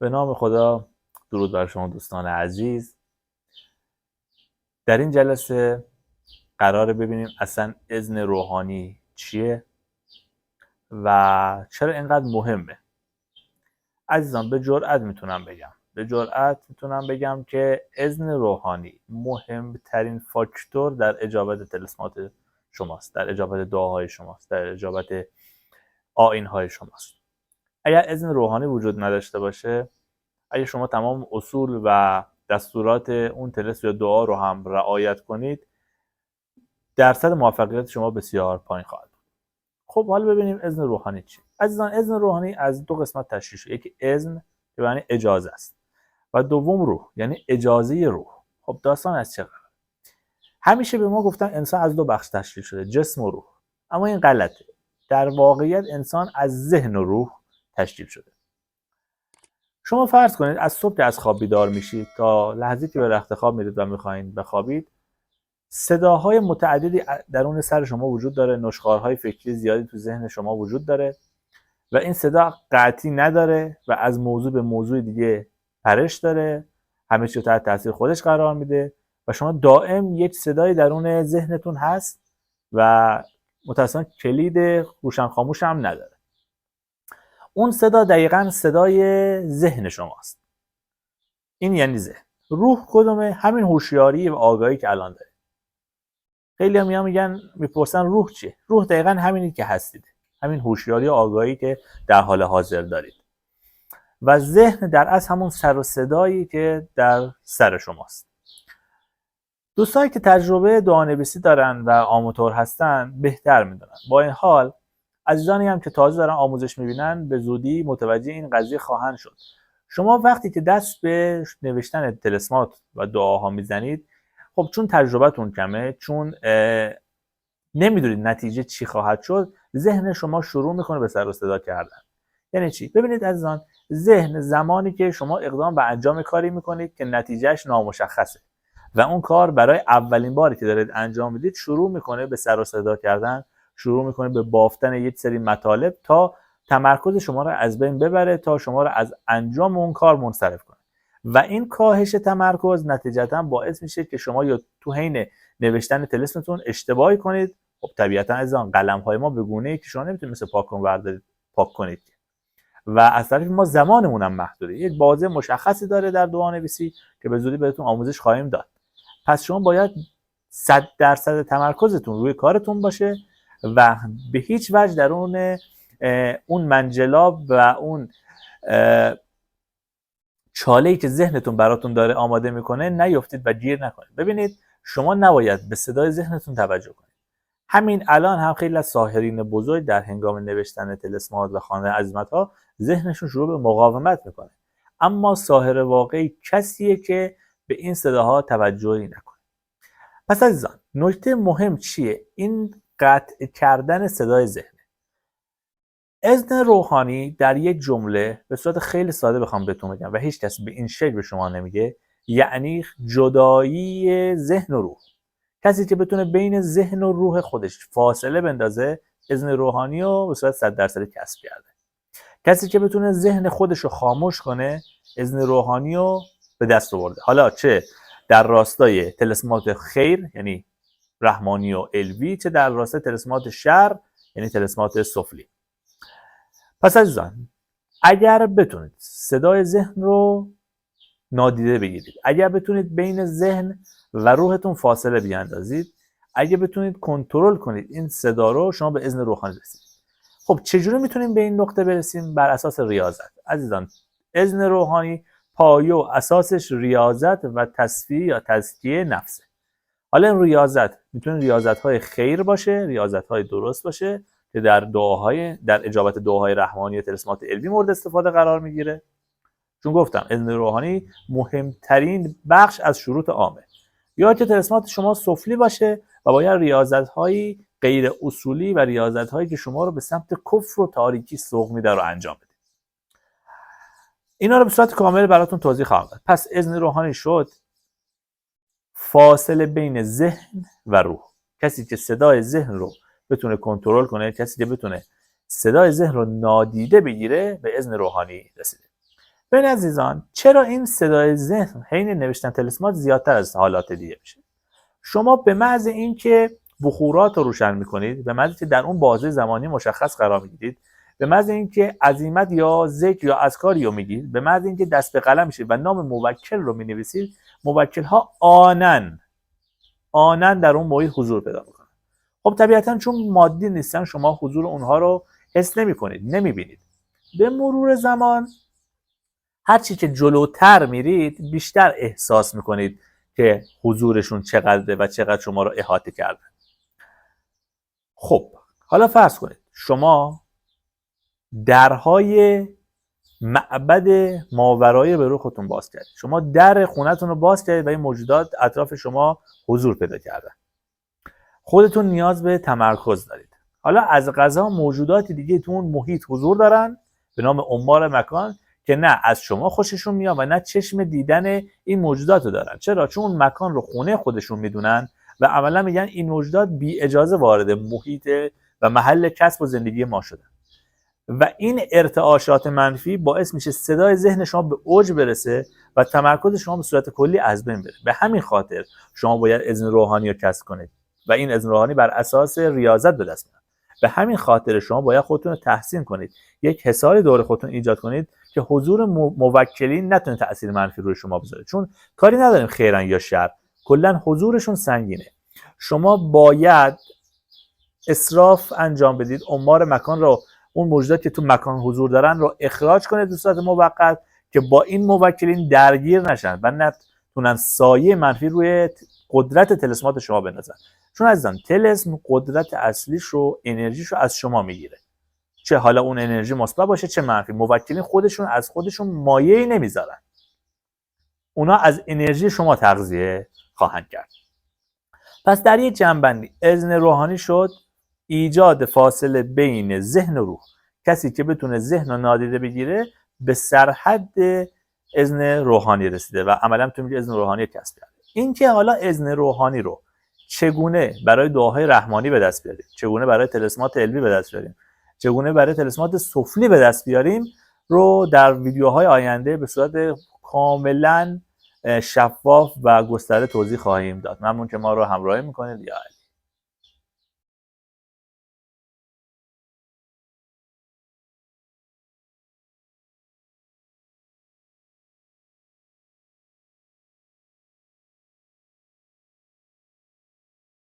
به نام خدا. درود بر شما دوستان عزیز. در این جلسه قراره ببینیم اصلا اذن روحانی چیه و چرا اینقدر مهمه. عزیزان به جرئت میتونم بگم که اذن روحانی مهمترین فاکتور در اجابت طلسمات شماست، در اجابت دعاهای شماست، در اجابت آیین‌های شماست. اگر اذن روحانی وجود نداشته باشه، اگه شما تمام اصول و دستورات اون طلسم یا دعا رو هم رعایت کنید، درصد موفقیت شما بسیار پایین خواهد بود. خب حالا ببینیم اذن روحانی چیه. عزیزان اذن روحانی از دو قسمت تشکیل شده. یکی اذن که یعنی اجازه است و دوم روح یعنی اجازه روح. خب داستان از چه قراره؟ همیشه به ما گفتن انسان از دو بخش تشکیل شده، جسم و روح. اما این غلطه. در واقعیت انسان از ذهن و روح تشکیل شده. شما فرض کنید از صبح که از خواب بیدار میشید تا لحظه‌ای که به رخت خواب میرید و میخواین بخوابید، صداهای متعددی درون سر شما وجود داره، نشخوارهای فکری زیادی تو ذهن شما وجود داره و این صدا قطعی نداره و از موضوع به موضوع دیگه پرش داره، همه چی تحت تاثیر خودش قرار میده و شما دائم یک صدای درون ذهنتون هست و متأسفانه کلید روشن خاموش هم نداره. اون صدا دقیقاً صدای ذهن شماست. این یعنی ذهن. روح کدومه؟ همین هوشیاری و آگاهی که الان دارید. خیلی هم میپرسن روح چیه؟ روح دقیقاً همینی که هستید. همین هوشیاری و آگاهی که در حال حاضر دارید. و ذهن در اصل همون سر و صدایی که در سر شماست. دوستانی که تجربه دعانویسی دارن و آماتور هستن بهتر میدونن. با این حال عزیزانی هم که تازه دارن آموزش میبینن به زودی متوجه این قضیه خواهند شد. شما وقتی که دست به نوشتن طلسمات و دعاها میزنید، خب چون تجربتون کمه، چون نمیدونید نتیجه چی خواهد شد، ذهن شما شروع میکنه به سر و صدا کردن. یعنی چی؟ ببینید عزیزان، ذهن زمانی که شما اقدام به انجام کاری میکنید که نتیجهش نامشخصه و اون کار برای اولین باری که دارید انجام میدید شروع میکنه به سر و صدا کردن، شروع میکنه به بافتن یک سری مطالب تا تمرکز شما رو از بین ببره، تا شما رو از انجام اون کار منصرف کنه و این کاهش تمرکز نتیجتا باعث میشه که شما یا تو حین نوشتن طلسمتون اشتباهی کنید. خب طبیعتا عزیزان قلم‌های ما به گونه‌ای که شما نمیتونید مثل پاک کن بردارید پاک کنید و از طرف ما زمانمون هم محدوده. یک بازه مشخصی داره در دعانویسی که به زودی بهتون آموزش خواهیم داد. پس شما باید 100% تمرکزتون روی کارتون باشه و به هیچ وجه درون اون منجلاب و اون چاله‌ای که ذهنتون براتون داره آماده میکنه نیفتید و گیر نکنید. ببینید شما نباید به صدای ذهنتون توجه کنید. همین الان هم خیلی از ساحرین بزرگ در هنگام نوشتن طلسمات و خواندن عظمت‌ها ذهنشون شروع به مقاومت میکنه. اما ساحر واقعی کسیه که به این صداها توجهی نکنه. پس عزیزان نکته مهم چیه؟ این قطع کردن صدای ذهن. اذن روحانی در یک جمله به صورت خیلی ساده بخوام بهتون بگم و هیچ کس به این شکل به شما نمیگه، یعنی جدایی ذهن و روح. کسی که بتونه بین ذهن و روح خودش فاصله بندازه، اذن روحانی رو به صورت 100% کسب کرده. کسی که بتونه ذهن خودش رو خاموش کنه، اذن روحانی رو به دست آورده. حالا چه در راستای طلسمات خیر یعنی رحمانی و علوی، چه در راستای طلسمات شر یعنی طلسمات سفلی. پس عزیزان اگر بتونید صدای ذهن رو نادیده بگیرید، اگر بتونید بین ذهن و روحتون فاصله بیاندازید، اگر بتونید کنترل کنید این صدا رو، شما به اذن روحانی رسید. خب چجوری میتونیم به این نقطه برسیم؟ بر اساس ریاضت. عزیزان اذن روحانی پایه و اساسش ریاضت و تصفیه یا تزکیه نفسه. حالا این ریاضت میتونه ریاضت‌های خیر باشه، ریاضت‌های درست باشه که در اجابت دعاهای رحمانی و طلسمات علوی مورد استفاده قرار میگیره. چون گفتم اذن روحانی مهمترین بخش از شروط عامه. یا که طلسمات شما سفلی باشه و باید ریاضت‌های غیر اصولی و ریاضت‌هایی که شما رو به سمت کفر و تاریکی سوق میده رو انجام بدید. اینا رو به صورت کامل براتون توضیح خواهم داد. پس اذن روحانی شد فاصله بین ذهن و روح. کسی که صدای ذهن رو بتونه کنترل کنه، کسی که بتونه صدای ذهن رو نادیده بگیره، به اذن روحانی رسیده. ببین عزیزان، چرا این صدای ذهن حین نوشتن طلسمات زیادتر از حالات دیگه میشه؟ شما به محض اینکه بخورات رو روشن میکنید، به محض اینکه در اون بازه زمانی مشخص قرار میگیرید، به محض اینکه عزیمت یا ذکر یا اذکاری رو میگید، به محض اینکه دست به قلم میشید و نام موکل رو مینویسید، موکل ها آنن در اون محیط حضور پیدا میکنن. خب طبیعتا چون مادی نیستن، شما حضور اونها رو حس نمیکنید، نمیبینید. به مرور زمان هرچی که جلوتر میرید بیشتر احساس میکنید که حضورشون چقدره و چقدر شما رو احاطه کرده. خب حالا فرض کنید شما درهای معبد ماورای به روی خودتون باز کردید، شما در خونتون رو باز کردید و این موجودات اطراف شما حضور پیدا کردن. خودتون نیاز به تمرکز دارید. حالا از قضا موجودات دیگه تو اون محیط حضور دارن به نام عمار مکان که نه از شما خوششون میاد و نه چشم دیدن این موجودات رو دارن. چرا؟ چون اون مکان رو خونه خودشون میدونن و عملا میگن این موجودات بی اجازه وارد محیط و محل کسب و زندگی ما شدن. و این ارتعاشات منفی باعث میشه صدای ذهن شما به اوج برسه و تمرکز شما به صورت کلی از بین بره. به همین خاطر شما باید اذن روحانی رو کسب کنید و این اذن روحانی بر اساس ریاضت به دست میاد. به همین خاطر شما باید خودتون رو تحسین کنید، یک حصاری دور خودتون ایجاد کنید که حضور موکلین نتونه تأثیر منفی روی شما بذاره، چون کاری نداریم خیرن یا شر، کلا حضورشون سنگینه. شما باید اسراف انجام بدید، عمار مکان رو، اون موجودات که تو مکان حضور دارن رو اخراج کنید به صورت موقت که با این موکلین درگیر نشن و نتونن سایه منفی روی قدرت طلسمات شما بندازن. چون عزیزان طلسم قدرت اصلیش رو، انرژیش رو از شما میگیره، چه حالا اون انرژی مثبت باشه چه منفی. موکلین خودشون از خودشون مایه‌ای نمیذارن، اونا از انرژی شما تغذیه خواهند کرد. پس در یک جنبندی اذن روحانی شد ایجاد فاصله بین ذهن و روح. کسی که بتونه ذهن رو نادیده بگیره به سرحد اذن روحانی رسیده و عملا تو میگه اذن روحانی کسب کرده. این که حالا اذن روحانی رو چگونه برای دعاهای رحمانی به دست بیاریم، چگونه برای طلسمات علوی به دست بیاریم، چگونه برای طلسمات سفلی به دست بیاریم رو در ویدیوهای آینده به صورت کاملا شفاف و گسترده توضیح خواهیم داد. ممنون که ما رو همراهی میکنید. یا